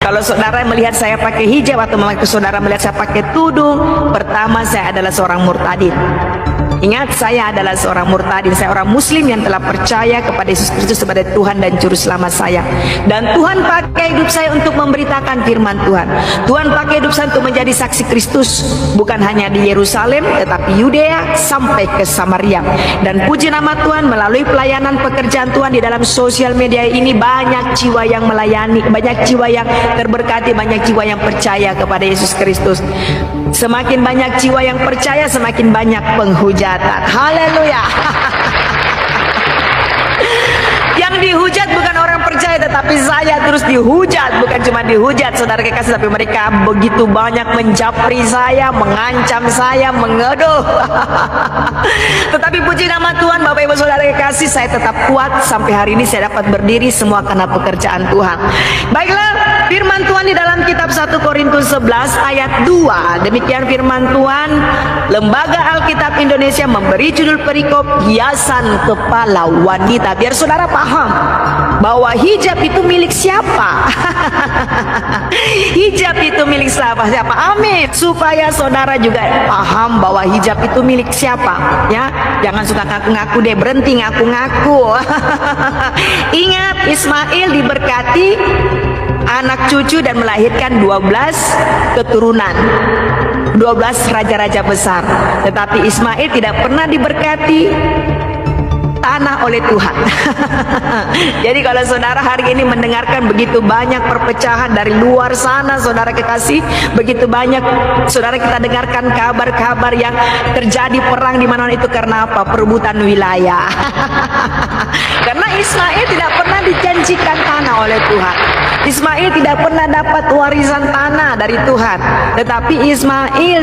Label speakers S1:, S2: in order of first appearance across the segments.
S1: Kalau saudara melihat saya pakai hijab atau saudara melihat saya pakai tudung, pertama saya adalah seorang murtadin. Ingat, saya adalah seorang murtadin. Saya orang muslim yang telah percaya kepada Yesus Kristus sebagai Tuhan dan Juru Selamat saya. Dan Tuhan pakai hidup saya untuk memberitakan firman Tuhan. Tuhan pakai hidup saya untuk menjadi saksi Kristus, bukan hanya di Yerusalem, tetapi Yudea sampai ke Samaria. Dan puji nama Tuhan, melalui pelayanan pekerjaan Tuhan di dalam sosial media ini, banyak jiwa yang melayani, banyak jiwa yang terberkati, banyak jiwa yang percaya kepada Yesus Kristus. Semakin banyak jiwa yang percaya, semakin banyak penghujatan. Haleluya. Yang dihujat bukan orang percaya, tetapi saya terus dihujat. Bukan cuma dihujat, saudara kekasih, tapi mereka begitu banyak menjapri saya, mengancam saya, mengeduh. Tetapi puji nama Tuhan, Bapak Ibu Saudara kekasih, saya tetap kuat sampai hari ini. Saya dapat berdiri semua karena pekerjaan Tuhan. Baiklah, firman Tuhan di dalam kitab 1 Korintus 11 ayat 2. Demikian firman Tuhan. Lembaga Alkitab Indonesia memberi judul perikop hiasan kepala wanita. Biar saudara paham bahwa hijab itu milik siapa. Hijab itu milik siapa? Amin. Supaya saudara juga paham bahwa hijab itu milik siapa, ya. Jangan suka ngaku-ngaku deh, berhenti ngaku-ngaku. Ingat, Ismail diberkati anak cucu dan melahirkan 12 keturunan, 12 raja-raja besar. Tetapi Ismail tidak pernah diberkati tanah oleh Tuhan. Jadi kalau saudara hari ini mendengarkan begitu banyak perpecahan dari luar sana, saudara kekasih, begitu banyak saudara kita dengarkan kabar-kabar yang terjadi perang di mana itu karena apa? Perebutan wilayah. Karena Ismail tidak pernah dijanjikan tanah oleh Tuhan. Ismail tidak pernah dapat warisan tanah dari Tuhan, tetapi Ismail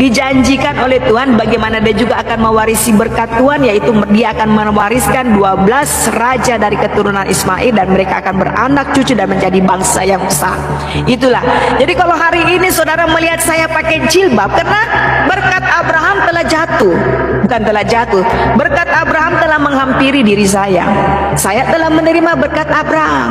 S1: dijanjikan oleh Tuhan bagaimana dia juga akan mewarisi berkat Tuhan, yaitu dia akan mewariskan 12 raja dari keturunan Ismail, dan mereka akan beranak cucu dan menjadi bangsa yang besar. Itulah. Jadi kalau hari ini saudara melihat saya pakai jilbab, karena berkat Abraham telah jatuh. Bukan telah jatuh, berkat Abraham telah menghampiri diri saya. Saya telah menerima berkat Abraham.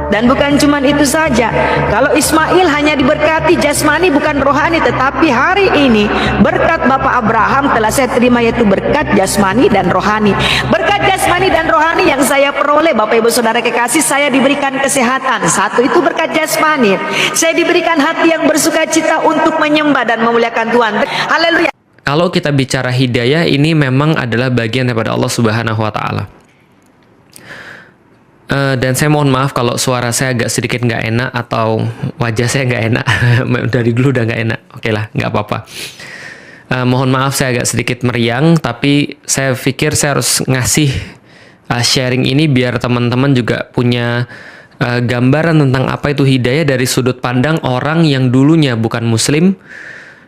S1: Dan bukan cuma itu saja, kalau Ismail hanya diberkati jasmani bukan rohani, tetapi hari ini berkat Bapak Abraham telah saya terima, yaitu berkat jasmani dan rohani. Berkat jasmani dan rohani yang saya peroleh, Bapak Ibu Saudara kekasih, saya diberikan kesehatan. Satu itu berkat jasmani. Saya diberikan hati yang bersukacita untuk menyembah dan memuliakan Tuhan. Haleluya.
S2: Kalau kita bicara hidayah, ini memang adalah bagian daripada Allah Subhanahu wa Ta'ala. Dan saya mohon maaf kalau suara saya agak sedikit nggak enak atau wajah saya nggak enak. Dari dulu udah nggak enak. Oke lah, nggak apa-apa. Mohon maaf saya agak sedikit meriang, tapi saya pikir saya harus ngasih sharing ini biar teman-teman juga punya gambaran tentang apa itu hidayah dari sudut pandang orang yang dulunya bukan muslim,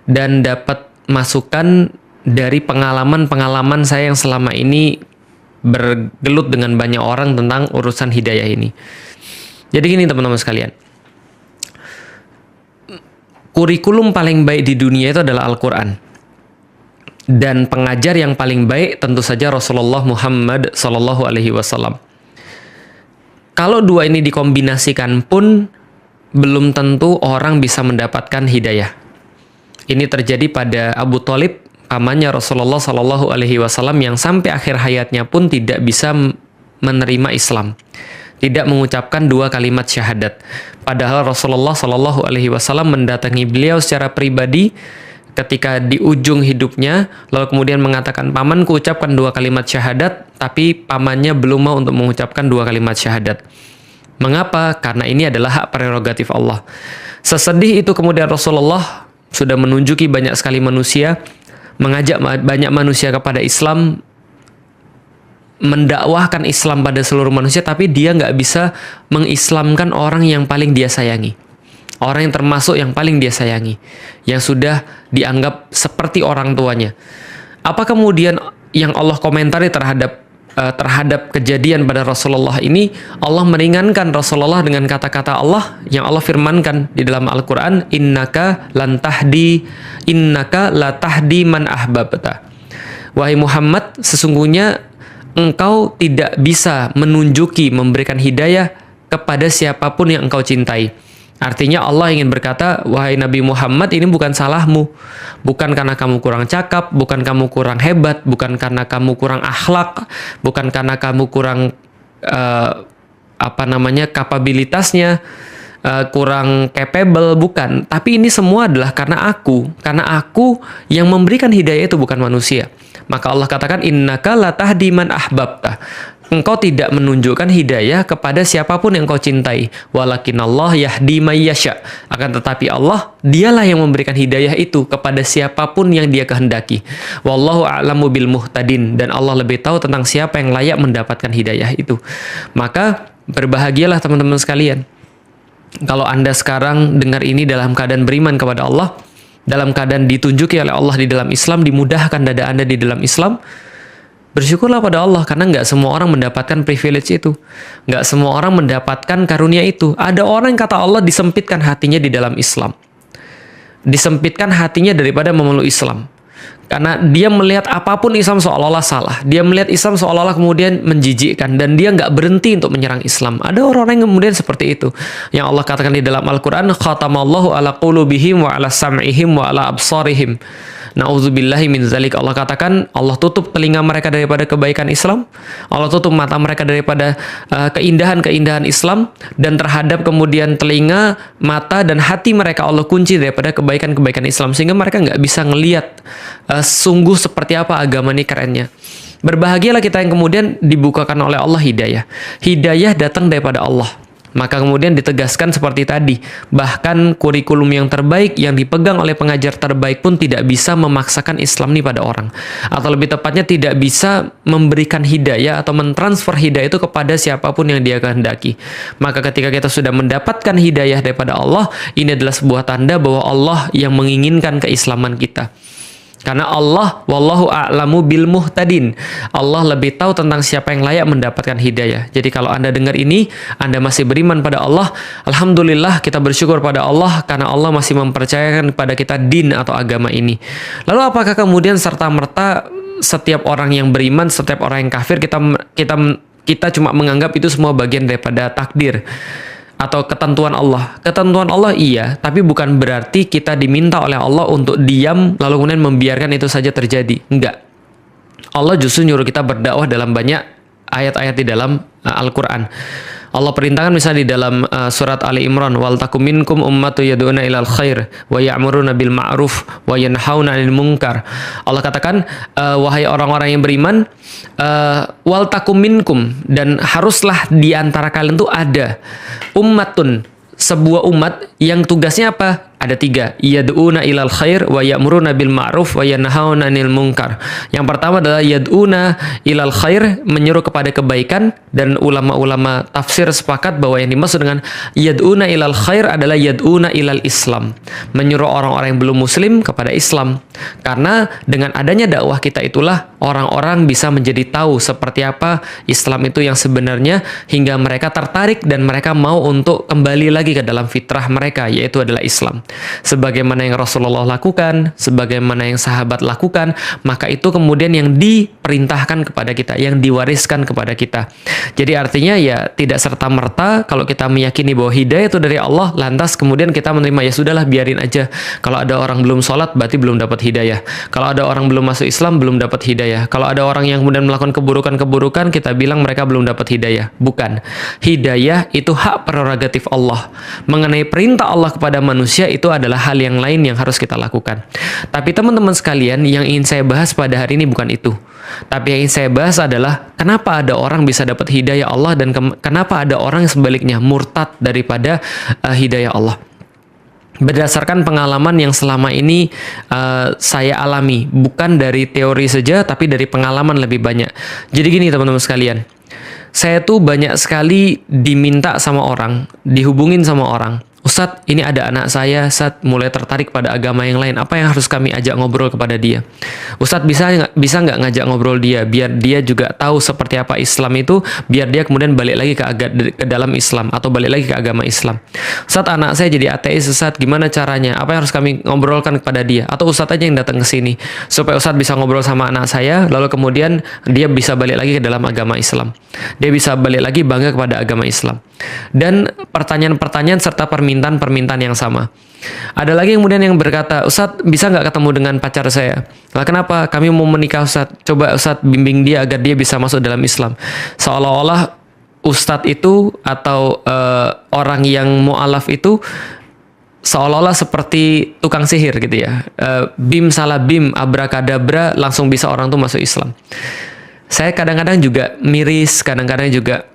S2: dan dapat masukan dari pengalaman-pengalaman saya yang selama ini bergelut dengan banyak orang tentang urusan hidayah ini. Jadi gini teman-teman sekalian, kurikulum paling baik di dunia itu adalah Al-Quran, dan pengajar yang paling baik tentu saja Rasulullah Muhammad SAW. Kalau dua ini dikombinasikan pun belum tentu orang bisa mendapatkan hidayah. Ini terjadi pada Abu Thalib, pamannya Rasulullah SAW, yang sampai akhir hayatnya pun tidak bisa menerima Islam, tidak mengucapkan 2 kalimat syahadat. Padahal Rasulullah SAW mendatangi beliau secara pribadi ketika di ujung hidupnya, lalu kemudian mengatakan, pamanku ucapkan 2 kalimat syahadat, tapi pamannya belum mau untuk mengucapkan 2 kalimat syahadat. Mengapa? Karena ini adalah hak prerogatif Allah. Sesedih itu kemudian Rasulullah sudah menunjuki banyak sekali manusia, mengajak banyak manusia kepada Islam, mendakwahkan Islam pada seluruh manusia, tapi dia nggak bisa mengislamkan orang yang paling dia sayangi, orang yang termasuk yang paling dia sayangi, yang sudah dianggap seperti orang tuanya. Apa kemudian yang Allah komentari terhadap kejadian pada Rasulullah ini? Allah meringankan Rasulullah dengan kata-kata Allah yang Allah firmankan di dalam Al-Quran, innaka la tahdi man ahbabta. Wahai Muhammad, sesungguhnya engkau tidak bisa menunjuki, memberikan hidayah kepada siapapun yang engkau cintai. Artinya Allah ingin berkata, wahai Nabi Muhammad, ini bukan salahmu. Bukan karena kamu kurang cakap, bukan kamu kurang hebat, bukan karena kamu kurang akhlak, bukan karena kamu kurang kapabilitasnya, kurang capable, bukan. Tapi ini semua adalah karena aku yang memberikan hidayah itu, bukan manusia. Maka Allah katakan, innaka la tahdi man ahbabta. Engkau tidak menunjukkan hidayah kepada siapapun yang kau cintai. Walakinallah yahdi may yasha. Akan tetapi Allah, dialah yang memberikan hidayah itu kepada siapapun yang dia kehendaki. Wallahu a'lamu bil muhtadin. Dan Allah lebih tahu tentang siapa yang layak mendapatkan hidayah itu. Maka berbahagialah teman-teman sekalian. Kalau Anda sekarang dengar ini dalam keadaan beriman kepada Allah, dalam keadaan ditunjuki oleh Allah di dalam Islam, dimudahkan dada Anda di dalam Islam, bersyukurlah pada Allah, karena nggak semua orang mendapatkan privilege itu. Nggak semua orang mendapatkan karunia itu. Ada orang yang kata Allah disempitkan hatinya di dalam Islam. Disempitkan hatinya daripada memeluk Islam. Karena dia melihat apapun Islam seolah-olah salah. Dia melihat Islam seolah-olah kemudian menjijikkan. Dan dia nggak berhenti untuk menyerang Islam. Ada orang-orang yang kemudian seperti itu. Yang Allah katakan di dalam Al-Quran, khatamallahu ala qulubihim wa ala sam'ihim wa ala absarihim. Na'udzubillahi min zalik. Allah katakan, Allah tutup telinga mereka daripada kebaikan Islam. Allah tutup mata mereka daripada keindahan-keindahan Islam. Dan terhadap kemudian telinga, mata, dan hati mereka Allah kunci daripada kebaikan-kebaikan Islam. Sehingga mereka nggak bisa ngelihat sungguh seperti apa agama ini kerennya. Berbahagialah kita yang kemudian dibukakan oleh Allah hidayah. Hidayah datang daripada Allah. Maka kemudian ditegaskan seperti tadi, bahkan kurikulum yang terbaik yang dipegang oleh pengajar terbaik pun tidak bisa memaksakan Islam ini pada orang. Atau lebih tepatnya tidak bisa memberikan hidayah atau mentransfer hidayah itu kepada siapapun yang dia kehendaki. Maka ketika kita sudah mendapatkan hidayah daripada Allah, ini adalah sebuah tanda bahwa Allah yang menginginkan keislaman kita. Karena Allah, wallahu a'lamu bil muhtadin. Allah lebih tahu tentang siapa yang layak mendapatkan hidayah. Jadi kalau Anda dengar ini, Anda masih beriman pada Allah, alhamdulillah, kita bersyukur pada Allah karena Allah masih mempercayakan kepada kita din atau agama ini. Lalu apakah kemudian serta-merta setiap orang yang beriman, setiap orang yang kafir, kita cuma menganggap itu semua bagian daripada takdir atau ketentuan Allah? Ketentuan Allah iya, tapi bukan berarti kita diminta oleh Allah untuk diam lalu kemudian membiarkan itu saja terjadi. Enggak. Allah justru nyuruh kita berdakwah dalam banyak ayat-ayat di dalam Al-Quran. Allah perintahkan misalnya di dalam surat Ali Imran, wal takum minkum ummatu yad'una ilal khair wa ya'muruna bil ma'ruf wa yanhauna 'anil munkar. Allah katakan, wahai orang-orang yang beriman, wal takum minkum, dan haruslah di antara kalian tuh ada ummatun, sebuah umat yang tugasnya apa? Ada 3. Yad'una ilal khair wa ya'muruna bil ma'ruf wa yanhauna 'anil munkar. Yang pertama adalah yad'una ilal khair, menyeru kepada kebaikan, dan ulama-ulama tafsir sepakat bahwa yang dimaksud dengan yad'una ilal khair adalah yad'una ilal Islam, menyuruh orang-orang yang belum muslim kepada Islam. Karena dengan adanya dakwah kita itulah orang-orang bisa menjadi tahu seperti apa Islam itu yang sebenarnya, hingga mereka tertarik dan mereka mau untuk kembali lagi ke dalam fitrah mereka, yaitu adalah Islam. Sebagaimana yang Rasulullah lakukan, sebagaimana yang sahabat lakukan, maka itu kemudian yang diperintahkan kepada kita, yang diwariskan kepada kita. Jadi artinya ya tidak serta-merta kalau kita meyakini bahwa hidayah itu dari Allah, lantas kemudian kita menerima, ya sudahlah biarin aja. Kalau ada orang belum sholat berarti belum dapat hidayah. Kalau ada orang belum masuk Islam belum dapat hidayah. Kalau ada orang yang kemudian melakukan keburukan-keburukan, kita bilang mereka belum dapat hidayah. Bukan. Hidayah itu hak prerogatif Allah. Mengenai perintah Allah kepada manusia, itu adalah hal yang lain yang harus kita lakukan. Tapi teman-teman sekalian, yang ingin saya bahas pada hari ini bukan itu. Tapi yang ingin saya bahas adalah kenapa ada orang bisa dapat hidayah Allah dan kenapa ada orang yang sebaliknya murtad daripada hidayah Allah. Berdasarkan pengalaman yang selama ini saya alami, bukan dari teori saja tapi dari pengalaman lebih banyak. Jadi gini teman-teman sekalian, saya tuh banyak sekali diminta sama orang, dihubungin sama orang, Ustadz, ini ada anak saya, Ustadz mulai tertarik pada agama yang lain. Apa yang harus kami ajak ngobrol kepada dia? Ustadz bisa nggak ngajak ngobrol dia, biar dia juga tahu seperti apa Islam itu, biar dia kemudian balik lagi ke dalam Islam atau balik lagi ke agama Islam. Ustadz, anak saya jadi ateis, Ustadz, gimana caranya? Apa yang harus kami ngobrolkan kepada dia? Atau Ustadz aja yang datang ke sini supaya Ustadz bisa ngobrol sama anak saya, lalu kemudian dia bisa balik lagi ke dalam agama Islam. Dia bisa balik lagi bangga kepada agama Islam. Dan pertanyaan-pertanyaan serta permintaan permintaan-permintaan yang sama. Ada lagi kemudian yang berkata, Ustadz bisa nggak ketemu dengan pacar saya? Lah kenapa? Kami mau menikah Ustadz. Coba Ustadz bimbing dia agar dia bisa masuk dalam Islam. Seolah-olah Ustadz itu atau orang yang mu'alaf itu seolah-olah seperti tukang sihir gitu ya. Bim salah bim, abrakadabra, langsung bisa orang tuh masuk Islam. Saya kadang-kadang juga miris, kadang-kadang juga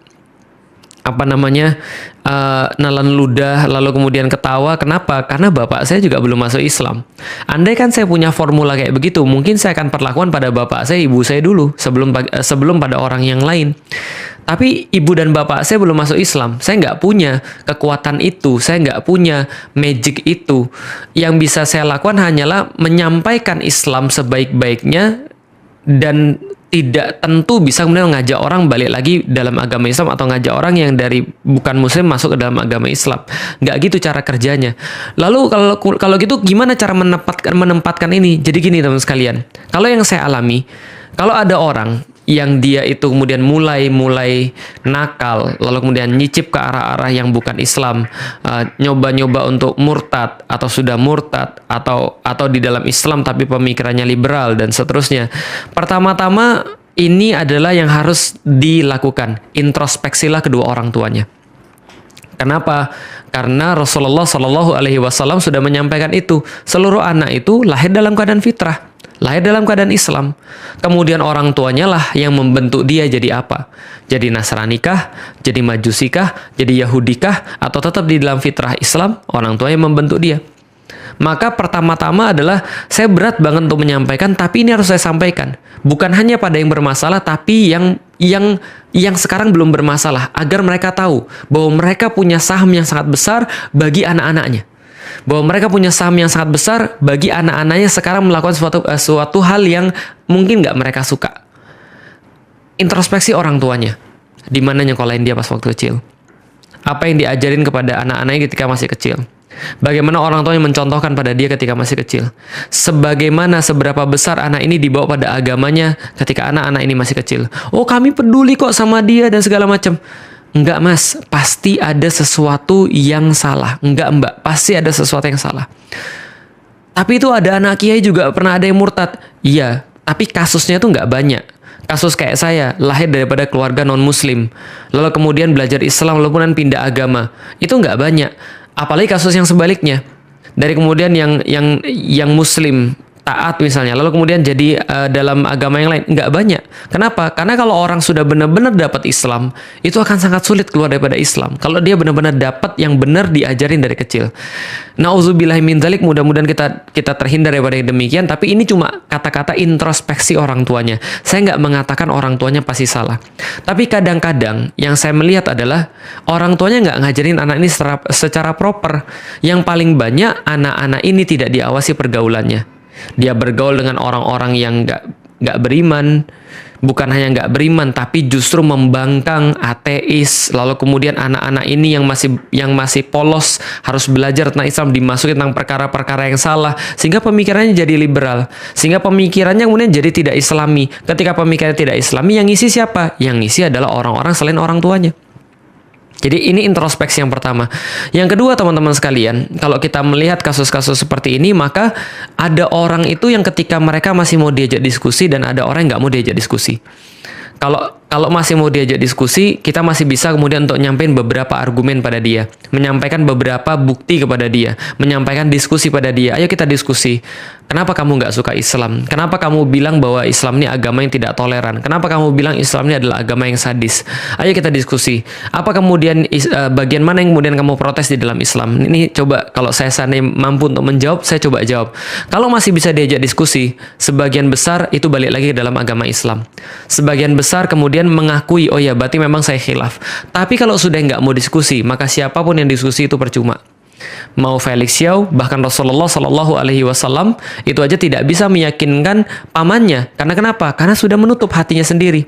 S2: nelan ludah, lalu kemudian ketawa. Kenapa? Karena bapak saya juga belum masuk Islam. Andai kan saya punya formula kayak begitu, mungkin saya akan perlakuan pada bapak saya, ibu saya dulu, sebelum pada orang yang lain. Tapi ibu dan bapak saya belum masuk Islam. Saya nggak punya kekuatan itu, saya nggak punya magic itu. Yang bisa saya lakukan hanyalah menyampaikan Islam sebaik-baiknya, dan tidak tentu bisa kemudian ngajak orang balik lagi dalam agama Islam atau ngajak orang yang dari bukan muslim masuk ke dalam agama Islam. Nggak gitu cara kerjanya. Lalu kalau gitu gimana cara menempatkan ini? Jadi gini teman sekalian, kalau yang saya alami, kalau ada orang yang dia itu kemudian mulai nakal, lalu kemudian nyicip ke arah-arah yang bukan Islam, nyoba-nyoba untuk murtad atau sudah murtad atau di dalam Islam tapi pemikirannya liberal dan seterusnya. Pertama-tama ini adalah yang harus dilakukan, introspeksilah kedua orang tuanya. Kenapa? Karena Rasulullah Shallallahu Alaihi Wasallam sudah menyampaikan itu, seluruh anak itu lahir dalam keadaan fitrah, lahir dalam keadaan Islam. Kemudian orang tuanya lah yang membentuk dia jadi apa? Jadi Nasranikah? Jadi Majusikah? Jadi Yahudikah? Atau tetap di dalam fitrah Islam? Orang tuanya membentuk dia. Maka pertama-tama adalah saya berat banget untuk menyampaikan, tapi ini harus saya sampaikan. Bukan hanya pada yang bermasalah, tapi yang sekarang belum bermasalah, agar mereka tahu bahwa mereka punya saham yang sangat besar bagi anak-anaknya. Bahwa mereka punya saham yang sangat besar bagi anak-anaknya sekarang melakukan suatu hal yang mungkin nggak mereka suka. Introspeksi orang tuanya. Di mana nyekolahin dia pas waktu kecil? Apa yang diajarin kepada anak-anaknya ketika masih kecil? Bagaimana orang tuanya mencontohkan pada dia ketika masih kecil? Sebagaimana seberapa besar anak ini dibawa pada agamanya ketika anak-anak ini masih kecil? Oh, kami peduli kok sama dia dan segala macam. Enggak mas, pasti ada sesuatu yang salah. Enggak mbak, pasti ada sesuatu yang salah. Tapi itu ada anak kiai juga pernah ada yang murtad. Iya, tapi kasusnya itu enggak banyak. Kasus kayak saya, lahir daripada keluarga non-muslim, lalu kemudian belajar Islam, lalu kemudian pindah agama. Itu enggak banyak. Apalagi kasus yang sebaliknya. Dari kemudian yang muslim taat misalnya, lalu kemudian jadi dalam agama yang lain, nggak banyak. Kenapa? Karena kalau orang sudah benar-benar dapat Islam, itu akan sangat sulit keluar daripada Islam. Kalau dia benar-benar dapat yang benar diajarin dari kecil. Nauzubillahi min dzalik, mudah-mudahan kita terhindar daripada yang demikian. Tapi ini cuma kata-kata introspeksi orang tuanya. Saya nggak mengatakan orang tuanya pasti salah. Tapi kadang-kadang yang saya melihat adalah orang tuanya nggak ngajarin anak ini secara proper. Yang paling banyak anak-anak ini tidak diawasi pergaulannya. Dia bergaul dengan orang-orang yang nggak beriman, bukan hanya nggak beriman, tapi justru membangkang, ateis. Lalu kemudian anak-anak ini yang masih polos harus belajar tentang Islam, dimasukin tentang perkara-perkara yang salah, sehingga pemikirannya jadi liberal, sehingga pemikirannya kemudian jadi tidak Islami. Ketika pemikirannya tidak Islami, yang ngisi siapa? Yang ngisi adalah orang-orang selain orang tuanya. Jadi ini introspeksi yang pertama. Yang kedua teman-teman sekalian, kalau kita melihat kasus-kasus seperti ini, maka ada orang itu yang ketika mereka masih mau diajak diskusi dan ada orang yang nggak mau diajak diskusi. Kalau masih mau diajak diskusi, kita masih bisa kemudian untuk nyampein beberapa argumen pada dia, menyampaikan beberapa bukti kepada dia, menyampaikan diskusi pada dia. Ayo kita diskusi. Kenapa kamu nggak suka Islam? Kenapa kamu bilang bahwa Islam ini agama yang tidak toleran? Kenapa kamu bilang Islam ini adalah agama yang sadis? Ayo kita diskusi. Apa kemudian bagian mana yang kemudian kamu protes di dalam Islam? Ini coba kalau saya seandainya mampu untuk menjawab, saya coba jawab. Kalau masih bisa diajak diskusi, sebagian besar itu balik lagi ke dalam agama Islam. Sebagian besar kemudian mengakui, oh ya berarti memang saya khilaf. Tapi kalau sudah nggak mau diskusi, maka siapapun yang diskusi itu percuma. Mau Felix Xiao, bahkan Rasulullah Shallallahu Alaihi Wasallam itu aja tidak bisa meyakinkan pamannya. Karena kenapa? Karena sudah menutup hatinya sendiri.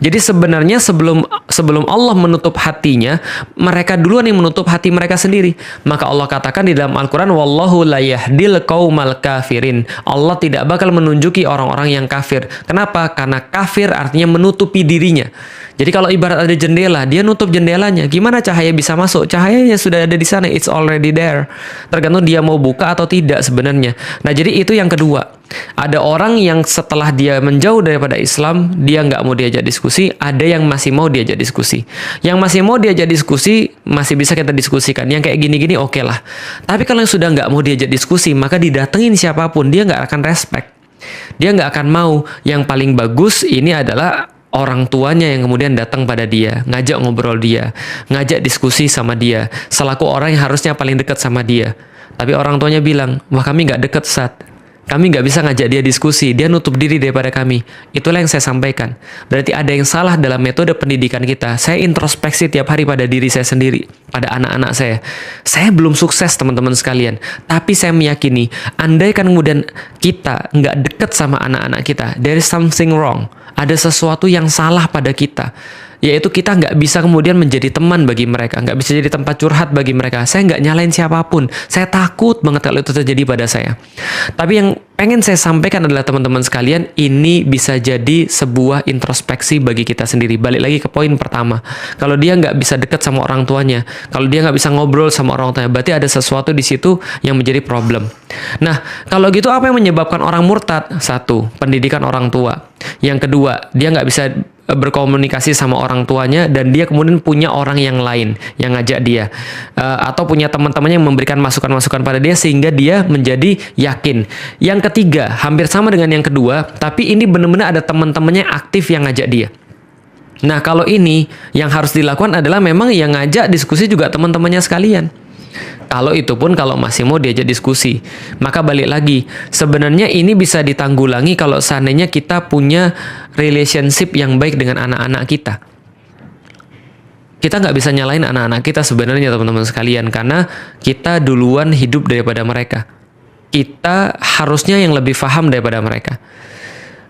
S2: Jadi sebenarnya sebelum sebelum Allah menutup hatinya, mereka duluan yang menutup hati mereka sendiri. Maka Allah katakan di dalam Al-Quran, wallahu la yahdil qaumal kafirin. Allah tidak bakal menunjuki orang-orang yang kafir. Kenapa? Karena kafir artinya menutupi dirinya. Jadi kalau ibarat ada jendela, dia nutup jendelanya. Gimana cahaya bisa masuk? Cahayanya sudah ada di sana, it's already there. Tergantung dia mau buka atau tidak sebenarnya. Nah, jadi itu yang kedua. Ada orang yang setelah dia menjauh daripada Islam, dia nggak mau diajak diskusi. Ada yang masih mau diajak diskusi. Yang masih mau diajak diskusi, masih bisa kita diskusikan. Yang kayak gini-gini oke lah. Tapi kalau yang sudah nggak mau diajak diskusi, maka didatengin siapapun, dia nggak akan respect. Dia nggak akan mau. Yang paling bagus ini adalah orang tuanya yang kemudian datang pada dia, ngajak ngobrol dia, ngajak diskusi sama dia, selaku orang yang harusnya paling dekat sama dia. Tapi orang tuanya bilang, wah kami nggak dekat Ustaz. Kami nggak bisa ngajak dia diskusi, dia nutup diri daripada kami. Itulah yang saya sampaikan. Berarti ada yang salah dalam metode pendidikan kita. Saya introspeksi tiap hari pada diri saya sendiri, pada anak-anak saya. Saya belum sukses teman-teman sekalian. Tapi saya meyakini, andaikan kemudian kita nggak dekat sama anak-anak kita, there is something wrong. Ada sesuatu yang salah pada kita. Yaitu kita nggak bisa kemudian menjadi teman bagi mereka, nggak bisa jadi tempat curhat bagi mereka. Saya nggak nyalain siapapun, saya takut banget kalau itu terjadi pada saya. Tapi yang pengen saya sampaikan adalah teman-teman sekalian, ini bisa jadi sebuah introspeksi bagi kita sendiri. Balik lagi ke poin pertama, kalau dia nggak bisa dekat sama orang tuanya, kalau dia nggak bisa ngobrol sama orang tuanya, berarti ada sesuatu di situ yang menjadi problem. Nah, kalau gitu apa yang menyebabkan orang murtad? Satu, pendidikan orang tua. Yang kedua, dia nggak bisa berkomunikasi sama orang tuanya dan dia kemudian punya orang yang lain yang ngajak dia atau punya teman-temannya yang memberikan masukan-masukan pada dia sehingga dia menjadi yakin. Yang ketiga, hampir sama dengan yang kedua, tapi ini benar-benar ada teman-temannya aktif yang ngajak dia. Nah, kalau ini yang harus dilakukan adalah memang yang ngajak diskusi juga teman-temannya sekalian. Kalau itu pun kalau masih mau diajak diskusi. Maka balik lagi, sebenarnya ini bisa ditanggulangi kalau seandainya kita punya relationship yang baik dengan anak-anak kita. Kita nggak bisa nyalain anak-anak kita sebenarnya teman-teman sekalian, karena kita duluan hidup daripada mereka. Kita harusnya yang lebih paham daripada mereka.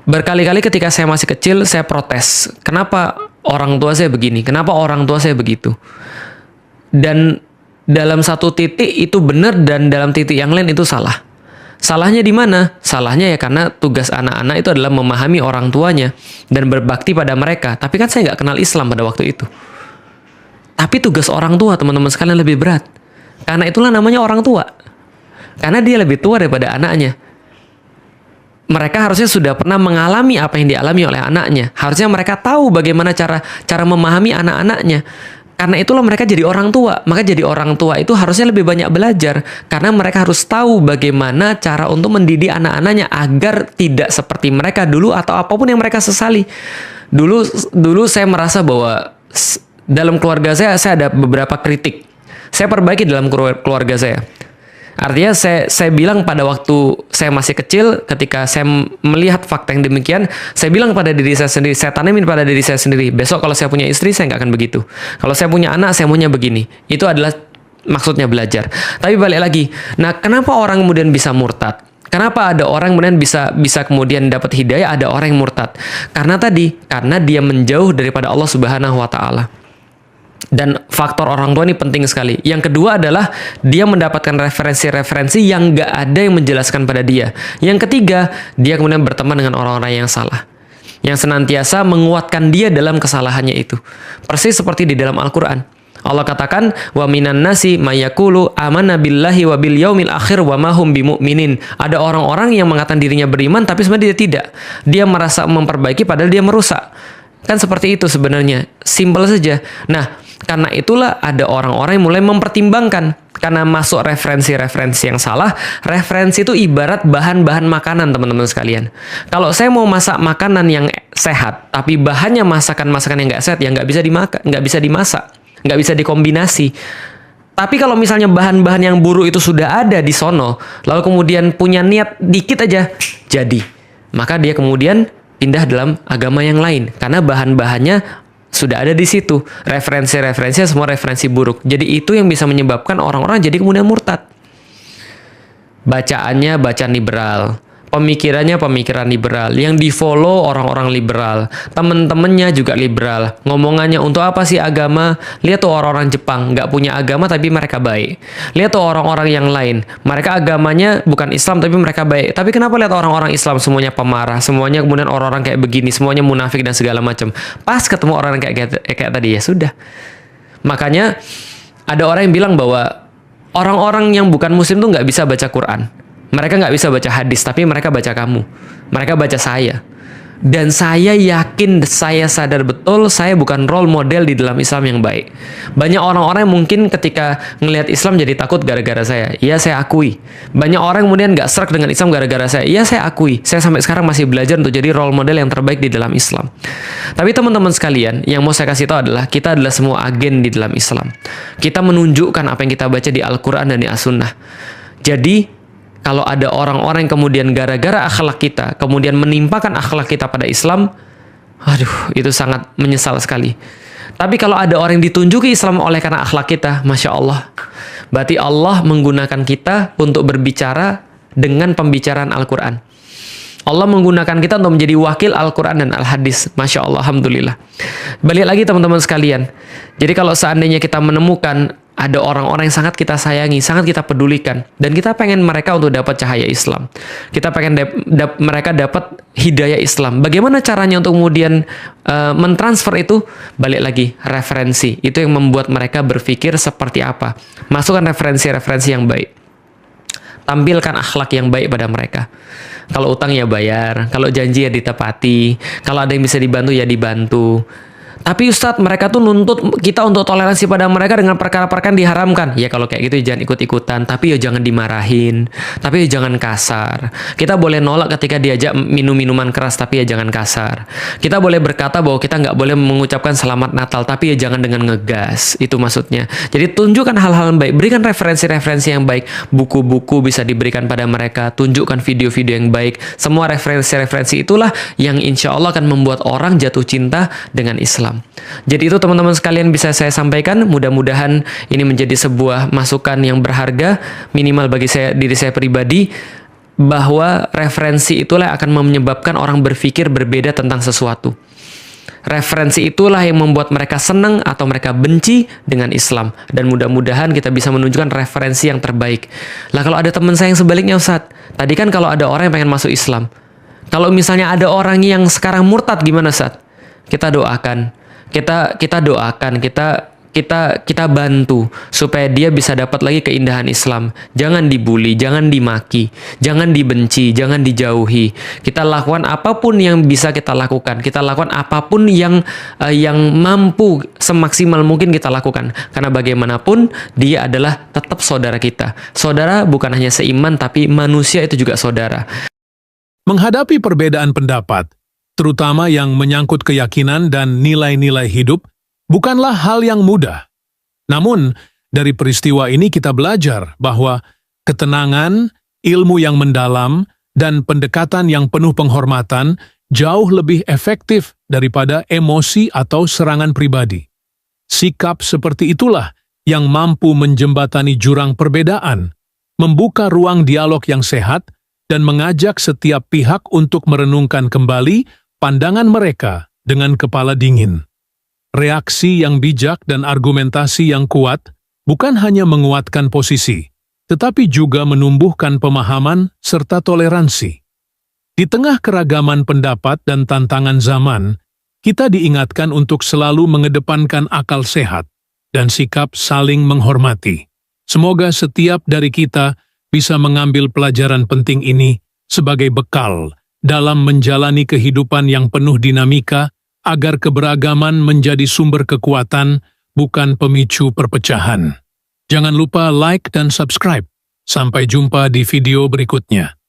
S2: Berkali-kali ketika saya masih kecil, saya protes. Kenapa orang tua saya begini? Kenapa orang tua saya begitu? Dan dalam satu titik itu benar dan dalam titik yang lain itu salah. Salahnya di mana? Salahnya ya karena tugas anak-anak itu adalah memahami orang tuanya dan berbakti pada mereka. Tapi kan saya nggak kenal Islam pada waktu itu. Tapi tugas orang tua teman-teman sekalian lebih berat. Karena itulah namanya orang tua. Karena dia lebih tua daripada anaknya. Mereka harusnya sudah pernah mengalami apa yang dialami oleh anaknya. Harusnya mereka tahu bagaimana cara memahami anak-anaknya. Karena itulah mereka jadi orang tua. Maka jadi orang tua itu harusnya lebih banyak belajar. Karena mereka harus tahu bagaimana cara untuk mendidik anak-anaknya agar tidak seperti mereka dulu atau apapun yang mereka sesali. Dulu saya merasa bahwa dalam keluarga saya ada beberapa kritik. Saya perbaiki dalam keluarga saya. Artinya saya bilang pada waktu saya masih kecil, ketika saya melihat fakta yang demikian, saya bilang pada diri saya sendiri, saya tanamin pada diri saya sendiri, besok kalau saya punya istri, saya nggak akan begitu. Kalau saya punya anak, saya maunya begini. Itu adalah maksudnya belajar. Tapi balik lagi, nah kenapa orang kemudian bisa murtad? Kenapa ada orang kemudian bisa kemudian dapat hidayah, ada orang yang murtad? Karena dia menjauh daripada Allah Subhanahu wa Ta'ala. Dan faktor orang tua ini penting sekali. Yang kedua adalah dia mendapatkan referensi-referensi yang nggak ada yang menjelaskan pada dia. Yang ketiga, dia kemudian berteman dengan orang-orang yang salah, yang senantiasa menguatkan dia dalam kesalahannya itu. Persis seperti di dalam Al-Quran. Allah katakan, wa minan nasi mayakulu amanna billahi wa bil yaumil akhir wa mahum bimu'minin. Ada orang-orang yang mengatakan dirinya beriman tapi sebenarnya dia tidak. Dia merasa memperbaiki padahal dia merusak. Kan seperti itu sebenarnya. Simpel saja. Nah, karena itulah ada orang-orang yang mulai mempertimbangkan. Karena masuk referensi-referensi yang salah. Referensi itu ibarat bahan-bahan makanan teman-teman sekalian. Kalau saya mau masak makanan yang sehat, tapi bahannya masakan-masakan yang nggak sehat, ya nggak bisa dimasak, nggak bisa dikombinasi. Tapi kalau misalnya bahan-bahan yang buruk itu sudah ada di sono, lalu kemudian punya niat dikit aja, jadi. Maka dia kemudian pindah dalam agama yang lain. Karena bahan-bahannya sudah ada di situ. Referensi-referensinya semua referensi buruk. Jadi itu yang bisa menyebabkan orang-orang jadi kemudian murtad. Bacaannya bacaan liberal. pemikirannya pemikiran liberal, yang di-follow orang-orang liberal, temen-temennya juga liberal, ngomongannya untuk apa sih agama? Lihat tuh orang-orang Jepang, nggak punya agama tapi mereka baik. Lihat tuh orang-orang yang lain, mereka agamanya bukan Islam tapi mereka baik. Tapi kenapa lihat orang-orang Islam semuanya pemarah, semuanya kemudian orang-orang kayak begini, semuanya munafik dan segala macam. Pas ketemu orang kayak tadi, ya sudah. Makanya ada orang yang bilang bahwa orang-orang yang bukan muslim tuh nggak bisa baca Quran. Mereka nggak bisa baca hadis, tapi mereka baca kamu. Mereka baca saya. Dan saya yakin, saya sadar betul, saya bukan role model di dalam Islam yang baik. Banyak orang-orang yang mungkin ketika ngelihat Islam jadi takut gara-gara saya. Iya, saya akui. Banyak orang kemudian nggak serak dengan Islam gara-gara saya. Iya, saya akui. Saya sampai sekarang masih belajar untuk jadi role model yang terbaik di dalam Islam. Tapi teman-teman sekalian, yang mau saya kasih tahu adalah, kita adalah semua agen di dalam Islam. Kita menunjukkan apa yang kita baca di Al-Quran dan di As-Sunnah. Jadi, kalau ada orang-orang yang kemudian gara-gara akhlak kita, kemudian menimpakan akhlak kita pada Islam, aduh, itu sangat menyesal sekali. Tapi kalau ada orang yang ditunjuki Islam oleh karena akhlak kita, Masya Allah. Berarti Allah menggunakan kita untuk berbicara dengan pembicaraan Al-Quran. Allah menggunakan kita untuk menjadi wakil Al-Quran dan Al-Hadis. Masya Allah, Alhamdulillah. Balik lagi teman-teman sekalian. Jadi kalau seandainya kita menemukan ada orang-orang yang sangat kita sayangi, sangat kita pedulikan, dan kita pengen mereka untuk dapat cahaya Islam, kita pengen mereka dapat hidayah Islam, bagaimana caranya untuk kemudian mentransfer itu? Balik lagi, referensi. Itu yang membuat mereka berpikir seperti apa. Masukkan referensi-referensi yang baik. Tampilkan akhlak yang baik pada mereka. Kalau utang ya bayar, kalau janji ya ditepati, kalau ada yang bisa dibantu ya dibantu. Tapi Ustadz, mereka tuh nuntut kita untuk toleransi pada mereka dengan perkara-perkara yang diharamkan. Ya kalau kayak gitu ya jangan ikut-ikutan, tapi ya jangan dimarahin, tapi ya jangan kasar. Kita boleh nolak ketika diajak minum minuman keras, tapi ya jangan kasar. Kita boleh berkata bahwa kita nggak boleh mengucapkan selamat Natal, tapi ya jangan dengan ngegas. Itu maksudnya. Jadi tunjukkan hal-hal yang baik, berikan referensi-referensi yang baik. Buku-buku bisa diberikan pada mereka, tunjukkan video-video yang baik. Semua referensi-referensi itulah yang insya Allah akan membuat orang jatuh cinta dengan Islam. Jadi itu teman-teman sekalian bisa saya sampaikan. Mudah-mudahan ini menjadi sebuah masukan yang berharga, minimal bagi diri saya pribadi, bahwa referensi itulah yang akan menyebabkan orang berpikir berbeda tentang sesuatu. Referensi itulah yang membuat mereka senang atau mereka benci dengan Islam. Dan mudah-mudahan kita bisa menunjukkan referensi yang terbaik. Lah kalau ada teman saya yang sebaliknya, Ustadz, tadi kan kalau ada orang yang pengen masuk Islam, kalau misalnya ada orang yang sekarang murtad, gimana, Ustadz? Kita doakan. Kita doakan, kita bantu supaya dia bisa dapat lagi keindahan Islam. Jangan dibully, jangan dimaki, jangan dibenci, jangan dijauhi. Kita lakukan apapun yang bisa kita lakukan. Kita lakukan apapun yang mampu semaksimal mungkin kita lakukan. Karena bagaimanapun dia adalah tetap saudara kita. Saudara bukan hanya seiman, tapi manusia itu juga saudara.
S3: Menghadapi perbedaan pendapat, terutama yang menyangkut keyakinan dan nilai-nilai hidup, bukanlah hal yang mudah. Namun, dari peristiwa ini kita belajar bahwa ketenangan, ilmu yang mendalam, dan pendekatan yang penuh penghormatan jauh lebih efektif daripada emosi atau serangan pribadi. Sikap seperti itulah yang mampu menjembatani jurang perbedaan, membuka ruang dialog yang sehat, dan mengajak setiap pihak untuk merenungkan kembali pandangan mereka dengan kepala dingin. Reaksi yang bijak dan argumentasi yang kuat bukan hanya menguatkan posisi, tetapi juga menumbuhkan pemahaman serta toleransi. Di tengah keragaman pendapat dan tantangan zaman, kita diingatkan untuk selalu mengedepankan akal sehat dan sikap saling menghormati. Semoga setiap dari kita bisa mengambil pelajaran penting ini sebagai bekal dalam menjalani kehidupan yang penuh dinamika, agar keberagaman menjadi sumber kekuatan, bukan pemicu perpecahan. Jangan lupa like dan subscribe. Sampai jumpa di video berikutnya.